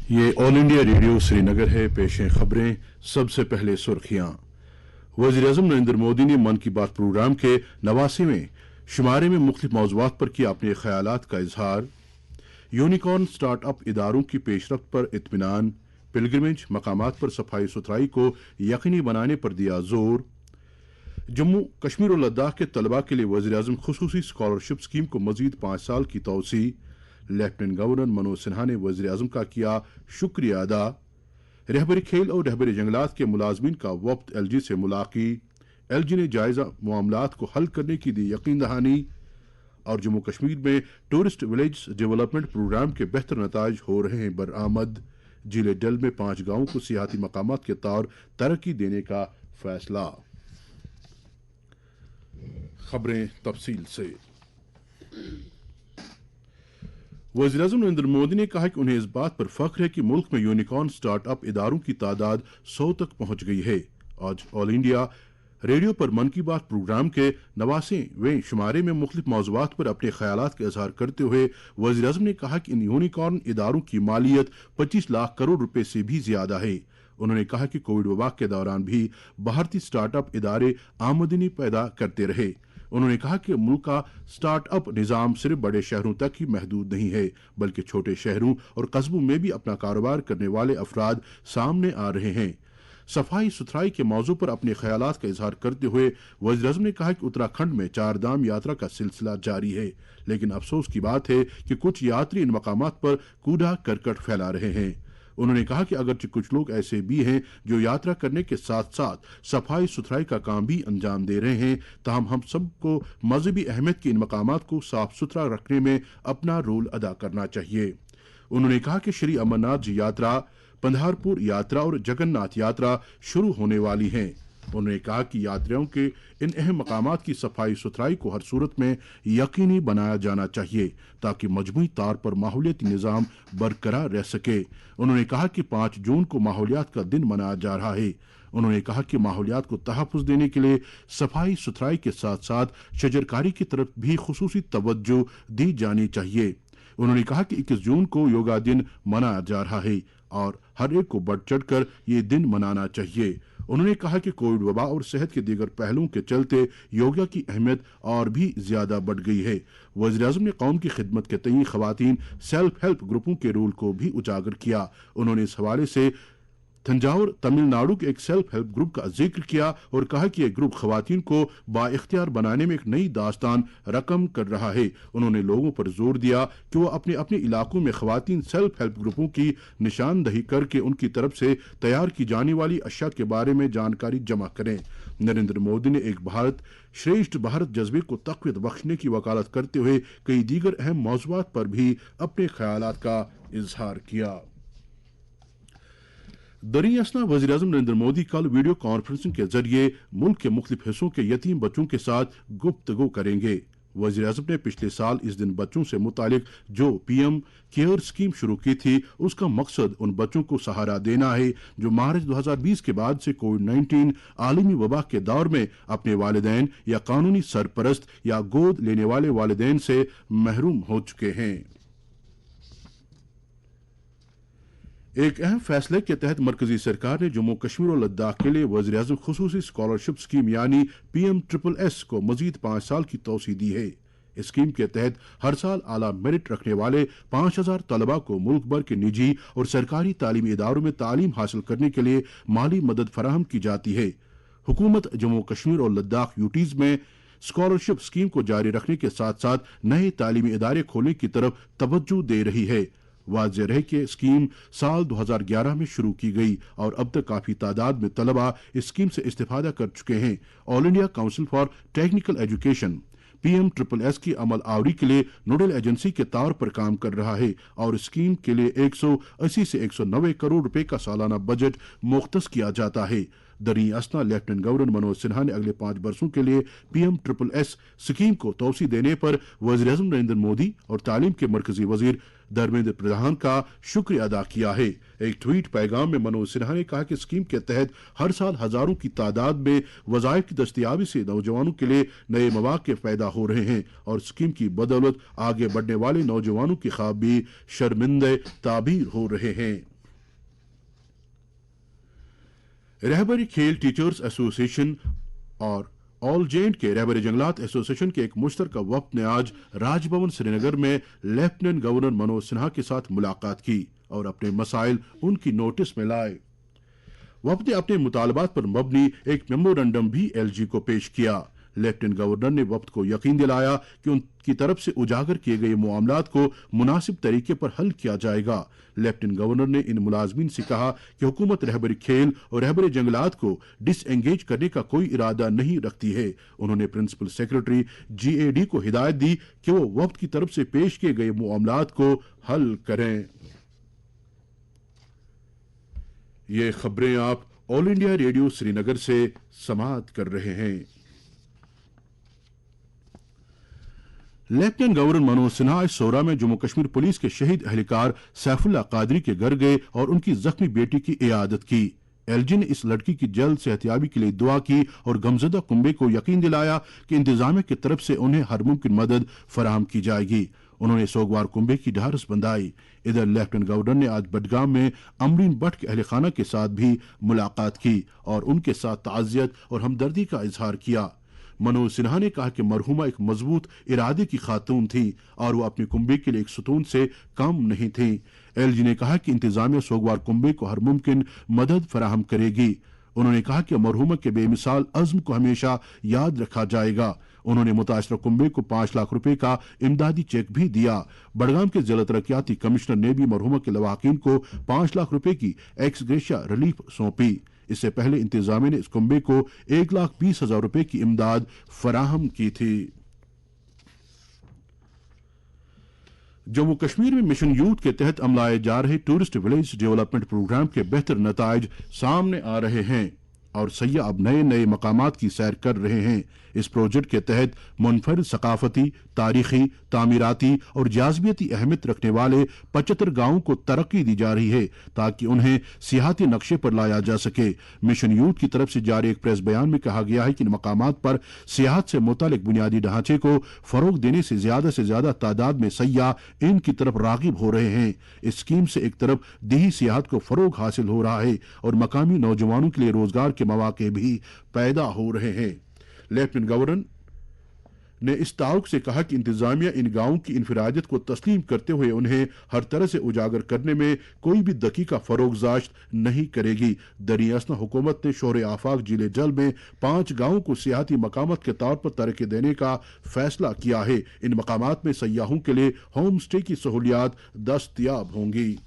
ये all India radio Srinagar है। पेश हैं खबरें। सबसे पहले सुर्खियां। वज़ीर-ए-आज़म नरेंद्र मोदी ने मन की बात प्रोग्राम के 89वें शुमारे में मुख्तलिफ मौज़ूआत पर किया अपने ख्यालात का इजहार। यूनिकॉर्न स्टार्टअप इदारों की पेशरफ्त पर इत्मीनान। पिलग्रिमेज मकामात पर सफाई सुथराई को यकीनी बनाने पर दिया जोर। जम्मू कश्मीर और लद्दाख के तलबा के लिए वज़ीर-ए-आज़म खुसूसी स्कॉलरशिप स्कीम को मजीद 5 साल की तौसी। लेफ्टिनेंट गवर्नर मनोज सिन्हा ने वज़ीर-ए-आज़म का किया शुक्रिया अदा। रहबरी खेल और रहबरी जंगलात के मुलाजमीन का वफ्द एलजी से मुलाकी। एलजी ने जायजा मामलात को हल करने की दी यकीन दहानी। और जम्मू कश्मीर में टूरिस्ट विलेज डेवलपमेंट प्रोग्राम के बेहतर नताइज हो रहे हैं बरामद। जिले डल में 5 गांवों को सियाहती मकामात के तौर तरक्की देने का फैसला। खबरें तफसील से। वज़ीर-ए-आज़म नरेंद्र मोदी ने कहा कि उन्हें इस बात पर फख्र है कि मुल्क में यूनिकॉर्न स्टार्टअप इदारों की तादाद 100 तक पहुंच गई है। आज ऑल इंडिया रेडियो पर मन की बात प्रोग्राम के 89वें शुमारे में मुख्तलिफ मौज़ूआत पर अपने ख्यालात का इजहार करते हुए वज़ीर-ए-आज़म ने कहा कि इन यूनिकॉर्न इदारों की मालियत 25 लाख करोड़ रुपए से भी ज्यादा है। उन्होंने कहा कि कोविड वबा के दौरान भी भारतीय स्टार्टअप इदारे आमदनी पैदा करते रहे। उन्होंने कहा कि मुल्क का स्टार्टअप निज़ाम सिर्फ बड़े शहरों तक ही महदूद नहीं है, बल्कि छोटे शहरों और कस्बों में भी अपना कारोबार करने वाले अफराद सामने आ रहे हैं। सफाई सुथराई के मौजू पर अपने ख्यालात का इजहार करते हुए वज़ीर-ए-आज़म ने कहा कि उत्तराखंड में 4 धाम यात्रा का सिलसिला जारी है, लेकिन अफसोस की बात है कि कुछ यात्री इन मकामात पर कूड़ा करकट फैला रहे हैं। उन्होंने कहा कि अगरचे कुछ लोग ऐसे भी हैं जो यात्रा करने के साथ साथ सफाई सुथराई का काम भी अंजाम दे रहे हैं, ताहम हम सबको मजहबी अहमियत के इन मकामात को साफ सुथरा रखने में अपना रोल अदा करना चाहिए। उन्होंने कहा कि श्री अमरनाथ जी यात्रा, पंधारपुर यात्रा और जगन्नाथ यात्रा शुरू होने वाली हैं। उन्होंने कहा कि यात्रियों के इन अहम मकामात की सफाई सुथराई को हर सूरत में यकीनी बनाया जाना चाहिए ताकि मजमूई तौर पर माहौलियाती निज़ाम बरकरार रह सके। उन्होंने कहा कि 5 जून को माहौलियात का दिन मनाया जा रहा है। उन्होंने कहा कि माहौलियात को तहफ़्फ़ुज़ देने के लिए सफाई सुथराई के साथ साथ शजरकारी की तरफ भी खुसूसी तवज्जो दी जानी चाहिए। उन्होंने कहा कि 21 जून को योगा दिन मनाया जा रहा है और हर एक को बढ़ चढ़ कर ये दिन मनाना चाहिए। उन्होंने कहा कि कोविड वबा और सेहत के दीगर पहलुओं के चलते योगा की अहमियत और भी ज्यादा बढ़ गई है। वज़ीर-ए-आज़म ने कौम की खिदमत के तईन ख़वातीन सेल्फ हेल्प ग्रुपों के रोल को भी उजागर किया। उन्होंने इस हवाले से तंजावुर तमिलनाडु के एक सेल्फ हेल्प ग्रुप का जिक्र किया और कहा कि यह ग्रुप खवातीन को बाइख्तियार बनाने में एक नई दास्तान रकम कर रहा है। उन्होंने लोगों पर जोर दिया कि वो अपने अपने इलाकों में खवातीन सेल्फ हेल्प ग्रुपों की निशानदही करके उनकी तरफ से तैयार की जाने वाली अशिया के बारे में जानकारी जमा करें। नरेंद्र मोदी ने एक भारत श्रेष्ठ भारत जज्बे को तक़वियत बख्शने की वकालत करते हुए कई दीगर अहम मौज़ूआत पर भी अपने ख्यालात का इजहार किया। दरी असना वज़ीर-ए-आज़म नरेंद्र मोदी कल वीडियो कॉन्फ्रेंसिंग के जरिए मुल्क के मुख्तलिफ हिस्सों के यतीम बच्चों के साथ गुफ्तगू करेंगे। वज़ीर-ए-आज़म ने पिछले साल इस दिन बच्चों से मुतालिक जो पीएम केयर स्कीम शुरू की थी, उसका मकसद उन बच्चों को सहारा देना है जो मार्च 2020 के बाद से कोविड-19 आलमी वबा के दौर में अपने वालिदैन या कानूनी सरपरस्त या गोद लेने वाले वालिदैन से महरूम हो चुके हैं। एक अहम फैसले के तहत मरकजी सरकार ने जम्मू कश्मीर और लद्दाख के लिए वज़ीर-ए-आज़म खुसूसी स्कॉलरशिप स्कीम यानी PMSSS को मजीद 5 साल की तौसी दी है। इस स्कीम के तहत हर साल आला मेरिट रखने वाले 5000 तलबा को मुल्क भर के निजी और सरकारी तालीमी इदारों में तालीम हासिल करने के लिए माली मदद फराहम की जाती है। हुकूमत जम्मू कश्मीर और लद्दाख यूटीज में स्कॉलरशिप स्कीम को जारी रखने के साथ साथ नए तालीमी इदारे खोलने की तरफ तवज्जो दे रही है। वाज़ेह रहे कि स्कीम साल 2011 में शुरू की गई और अब तक काफ़ी तादाद में तलबा इस स्कीम से इस्तेफादा कर चुके हैं। All India council for technical education PMSSS की अमल आवरी के लिए नोडल एजेंसी के तौर पर काम कर रहा है और स्कीम के लिए 180 से 190 करोड़ रुपए का सालाना बजट मुख्तस किया जाता है। दरी असना लेफ्टिनेंट गवर्नर मनोज सिन्हा ने अगले 5 बरसों के लिए PMSSS स्कीम को तौसी देने पर वज़ीर-ए-आज़म नरेंद्र मोदी और तालीम के मरकजी वजीर धर्मेंद्र प्रधान का शुक्रिया अदा किया है। एक ट्वीट पैगाम में मनोज सिन्हा ने कहा कि स्कीम के तहत हर साल हजारों की तादाद में वज़ाइफ की दस्तयाबी से नौजवानों के लिए नए मौक़े पैदा हो रहे हैं और स्कीम की बदौलत आगे बढ़ने वाले नौजवानों के ख्वाब भी शर्मिंदे ताबीर हो रहे हैं। रहबर खेल टीचर्स एसोसिएशन और ऑल जेंट के रहबर जंगलात एसोसिएशन के एक मुश्तरका वफ्द ने आज राजभवन श्रीनगर में लेफ्टिनेंट गवर्नर मनोज सिन्हा के साथ मुलाकात की और अपने मसाइल उनकी नोटिस में लाए। वफ्द ने अपने मुतालबात पर मबनी एक मेमोरेंडम भी एलजी को पेश किया। लेफ्टिनेंट गवर्नर ने वफ्द को यकीन दिलाया कि उनकी तरफ से उजागर किए गए मामलात को मुनासिब तरीके पर हल किया जाएगा। लेफ्टिनेंट गवर्नर ने इन मुलाजमीन से कहा कि हुकूमत रहबरी खेल और रहबरी जंगलात को डिसएंगेज करने का कोई इरादा नहीं रखती है। उन्होंने प्रिंसिपल सेक्रेटरी जीएडी को हिदायत दी कि वो वफ्द की तरफ से पेश किए गए मामलात को हल करें। ये खबरें आप ऑल इंडिया रेडियो श्रीनगर से समाअत कर रहे हैं। लेफ्टिनेंट गवर्नर मनोज सिन्हा आज सोरा में जम्मू कश्मीर पुलिस के शहीद एहलकार सैफुल्लाह कादरी के घर गए और उनकी जख्मी बेटी की इयादत की। एलजी ने इस लड़की की जल्द सेहतयाबी के लिए दुआ की और गमजदा कुंबे को यकीन दिलाया कि इंतजामिया की तरफ से उन्हें हर मुमकिन मदद फराहम की जाएगी। उन्होंने सोगवार कुंबे की ढारस बंधाई। इधर लेफ्टिनेंट गवर्नर ने आज बडगाम में अमरीन भट्ट के अहल खाना के साथ भी मुलाकात की और उनके साथ ताज़ियत और हमदर्दी का इजहार किया। मनोज सिन्हा ने कहा कि मरहुमा एक मजबूत इरादे की खातून थी और वो अपने कुंबे के लिए एक सुतून से कम नहीं थी। एलजी ने कहा कि इंतजामिया सोगवार कुंबे को हर मुमकिन मदद फराहम करेगी। उन्होंने कहा कि मरहुमा के बेमिसाल अज़्म को हमेशा याद रखा जाएगा। उन्होंने मुतासरा कुंबे को 5 लाख रुपए का इमदादी चेक भी दिया। बडगाम के जिला तरक्याती कमिश्नर ने भी मरहुमा के लवाकिन को 5 लाख रुपए की एक्स ग्रेशिया रिलीफ सौंपी। इससे पहले इंतजामिया ने इस कुंबे को 1,20,000 रुपए की इमदाद फराहम की थी। जम्मू कश्मीर में मिशन यूथ के तहत अमलाए जा रहे टूरिस्ट विलेज डेवलपमेंट प्रोग्राम के बेहतर नताइज सामने आ रहे हैं और सयाह अब नए नए मकामात की सैर कर रहे हैं। इस प्रोजेक्ट के तहत मुनफरिद सकाफती, तारीखी, तामीराती और जाज़बियती अहमियत रखने वाले 75 गांवों को तरक्की दी जा रही है ताकि उन्हें सियाहती नक्शे पर लाया जा सके। मिशन यूथ की तरफ से जारी एक प्रेस बयान में कहा गया है कि इन मकामात पर सियाहत से मुतालिक बुनियादी ढांचे को फरोग देने से ज्यादा तादाद में सयाह इनकी तरफ रागिब हो रहे हैं। इस स्कीम से एक तरफ देही सियाहत को फरोग हासिल हो रहा है और मकामी नौजवानों के लिए रोजगार के मौके भी पैदा हो रहे हैं। लेफ्टिनेंट गवर्नर ने इस ताल्लुक से कहा कि इंतजामिया इन गांवों की इनफरादियत को तस्लीम करते हुए उन्हें हर तरह से उजागर करने में कोई भी दकीका फरोगजाश्त नहीं करेगी। दरियासना हुकूमत ने शोहर आफाक जिले जल में 5 गांवों को सियाहती मकामत के तौर पर तरक्की देने का फैसला किया है। इन मकामात में सयाहों के लिए होम स्टे की सहूलियात दस्तयाब होंगी।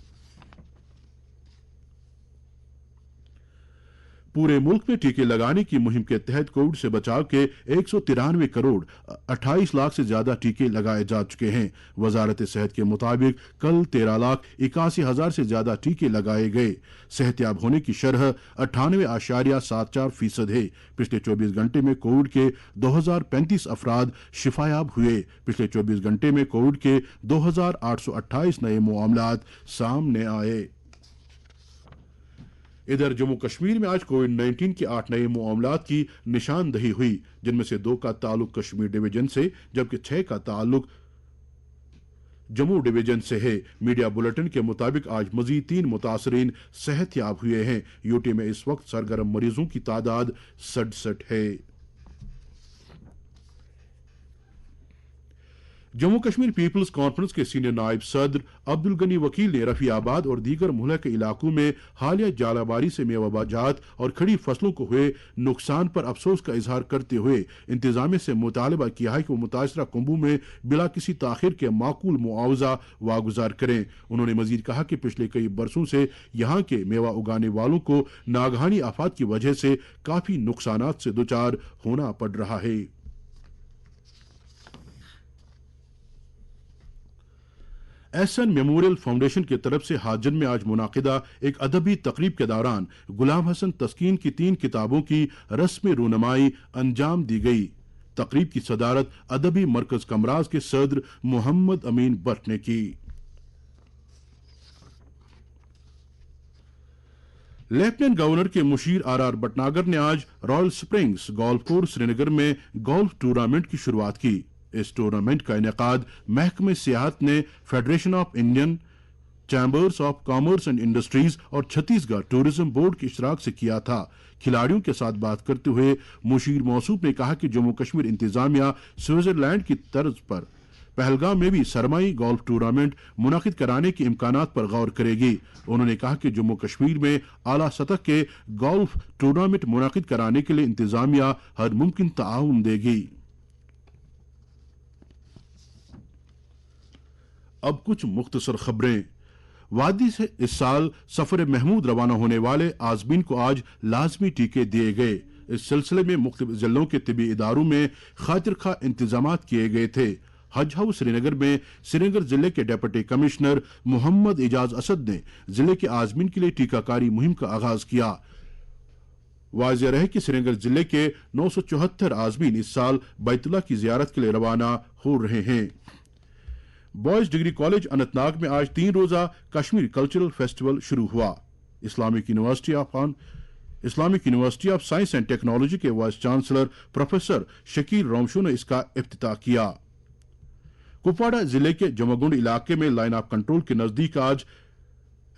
पूरे मुल्क में टीके लगाने की मुहिम के तहत कोविड से बचाव के 193 करोड़ 28 लाख से ज्यादा टीके लगाए जा चुके हैं। वजारत सेहत के मुताबिक कल 13,81,000 से ज्यादा टीके लगाए गए। सेहतयाब होने की शरह 98.74% है। पिछले 24 घंटे में कोविड के 2035 अफराद शिफायाब हुए। पिछले 24 घंटे में कोविड के 2,828 नए मामलात सामने आए। इधर जम्मू कश्मीर में आज कोविड-19 के 8 नए मामलात की निशानदही हुई, जिनमें से 2 का ताल्लुक कश्मीर डिवीजन से जबकि 6 का ताल्लुक जम्मू डिवीजन से है। मीडिया बुलेटिन के मुताबिक आज मजीद 3 मुतासरीन सेहतयाब हुए हैं। यूटी में इस वक्त सरगर्म मरीजों की तादाद 67 है। जम्मू कश्मीर पीपल्स कॉन्फ्रेंस के सीनियर नायब सदर अब्दुल गनी वकील ने रफियाबाद और दीगर मुहल्ला के इलाकों में हालिया जालाबारी से मेवाजात और खड़ी फसलों को हुए नुकसान पर अफसोस का इजहार करते हुए इंतजामिया से मुतालबा किया है कि वो मुतासरा कुंबों में बिला किसी ताखिर के माकूल मुआवजा वागुजार करें। उन्होंने मजीद कहा कि पिछले कई बरसों से यहाँ के मेवा उगाने वालों को नागहानी आफात की वजह से काफी नुकसानात से दुचार होना पड़ रहा है। एहसन मेमोरियल फाउंडेशन की तरफ से हाजन में आज मुनाकिदा एक अदबी तकरीब के दौरान गुलाम हसन तस्कीन की 3 किताबों की रस्म रूनमाई अंजाम दी गई। तकरीब की सदारत अदबी मरकज कमराज के सदर मोहम्मद अमीन भट्ट ने की। लेफ्टिनेंट गवर्नर के मुशीर आर भटनागर ने आज royal springs golf course Srinagar में गोल्फ टूर्नामेंट की शुरुआत की। इस टूर्नामेंट का इनेकाद महकमे सियाहत ने federation of Indian chambers of commerce and industries और छत्तीसगढ़ टूरिज्म बोर्ड के इश्तराक से किया था। खिलाड़ियों के साथ बात करते हुए मुशीर मौसूफ ने कहा कि जम्मू कश्मीर इंतजामिया स्विट्जरलैंड की तर्ज पर पहलगाम में भी सरमाई गोल्फ टूर्नामेंट मुनाकिद कराने के इम्कानात पर गौर करेगी। उन्होंने कहा कि जम्मू कश्मीर में आला सतह के गोल्फ टूर्नामेंट मुनाकिद कराने के लिए इंतजामिया हर मुमकिन ताउन देगी। अब कुछ मुख्तसर खबरें। वादी से इस साल सफर महमूद रवाना होने वाले आज़मीन को आज लाजमी टीके दिए गए। इस सिलसिले में मुख्तलिफ जिलों के तिबी इदारों में खातिर खा इंतजामात किए गए थे। हज हाउस श्रीनगर में श्रीनगर जिले के डिप्टी कमिश्नर मोहम्मद एजाज असद ने जिले के आज़मीन के लिए टीकाकारी मुहिम का आगाज किया। वाज़ेह रहे कि श्रीनगर जिले के 974 आज़मीन इस साल बैतुल्लाह की जियारत के लिए रवाना हो रहे हैं। बॉयज डिग्री कॉलेज अनंतनाग में आज 3 रोजा कश्मीर कल्चरल फेस्टिवल शुरू हुआ। Islamic university of science and technology के वाइस चांसलर प्रोफेसर शकील रोमशो ने इसका इफ्तिताह किया। कुपवाड़ा जिले के जमागुंड इलाके में लाइन ऑफ कंट्रोल के नजदीक आज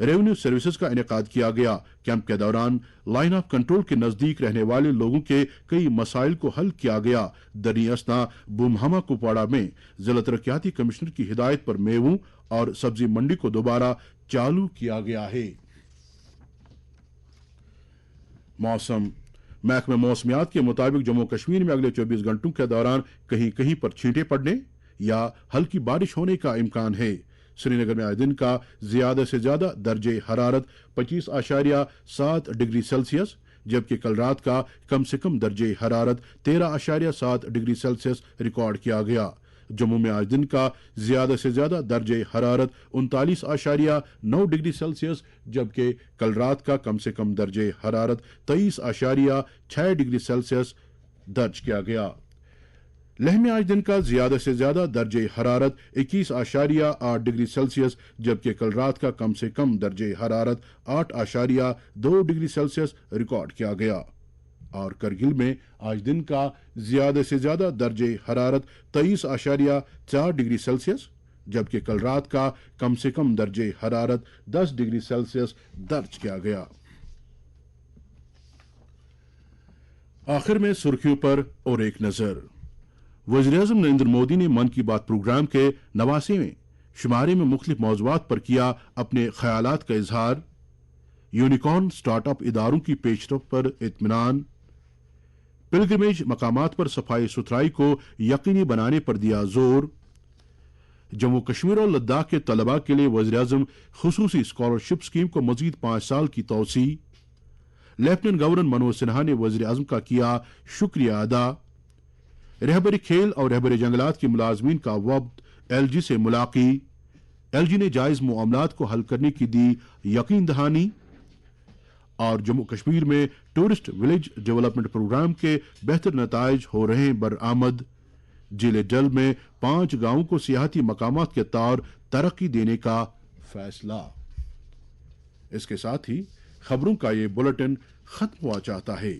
रेवेन्यू सर्विसेज का इनेकाद किया गया। कैंप के दौरान लाइन ऑफ कंट्रोल के नजदीक रहने वाले लोगों के कई मसाइल को हल किया गया। दरनी असना बुमहमा कुपवाड़ा में जिला तरक्याती कमिश्नर की हिदायत पर मेवों और सब्जी मंडी को दोबारा चालू किया गया है। मौसम महकमे मौसमियात के मुताबिक जम्मू कश्मीर में अगले 24 घंटों के दौरान कहीं कहीं पर छींटे पड़ने या हल्की बारिश होने का इम्कान है। श्रीनगर में आज दिन का ज्यादा से ज्यादा दर्जे हरारत 25.7 डिग्री सेल्सियस, जबकि कल रात का कम से कम दर्जे हरारत 13.7 डिग्री सेल्सियस रिकॉर्ड किया गया। जम्मू में आज दिन का ज्यादा से ज्यादा दर्जे हरारत 39.9 डिग्री सेल्सियस, जबकि कल रात का कम से कम दर्जे हरारत 23.6 डिग्री सेल्सियस दर्ज किया गया। लेह में आज दिन का ज्यादा से ज्यादा दर्जे हरारत 21.8 डिग्री सेल्सियस, जबकि कल रात का कम से कम दर्जे हरारत 8.2 डिग्री सेल्सियस रिकॉर्ड किया गया। और करगिल में आज दिन का ज्यादा से ज्यादा दर्जे हरारत 23.4 डिग्री सेल्सियस, जबकि कल रात का कम से कम दर्जे हरारत 10 डिग्री सेल्सियस दर्ज किया गया। आखिर में सुर्खियों पर और एक नजर। वज़ीर-ए-आज़म नरेंद्र मोदी ने मन की बात प्रोग्राम के 89वें शुमारे में मुख्तलिफ मौज़ूआत पर किया अपने ख्यालात का इजहार। यूनिकॉर्न स्टार्टअप इदारों की पेशरफ्त पर इत्मीनान। पिलग्रिमेज मकामात पर सफाई सुथराई को यकीनी बनाने पर दिया जोर। जम्मू कश्मीर और लद्दाख के तलबा के लिए वज़ीर-ए-आज़म खुसूसी स्कॉलरशिप स्कीम को मजीद 5 साल की तौसी। लेफ्टिनेंट गवर्नर मनोज सिन्हा ने वज़ीर-ए-आज़म का किया शुक्रिया अदा। रहबरी खेल और रहबरी जंगलात के मुलाजमीन का वफ्द एलजी से मुलाकी। एलजी ने जायज मामलात को हल करने की दी यकीन दहानी। और जम्मू कश्मीर में टूरिस्ट विलेज डेवलपमेंट प्रोग्राम के बेहतर नताइज हो रहे हैं बरआमद। जिले डल में 5 गांवों को सियाहती मकामात के तौर तरक्की देने का फैसला। इसके साथ ही खबरों का ये बुलेटिन खत्म हुआ चाहता है।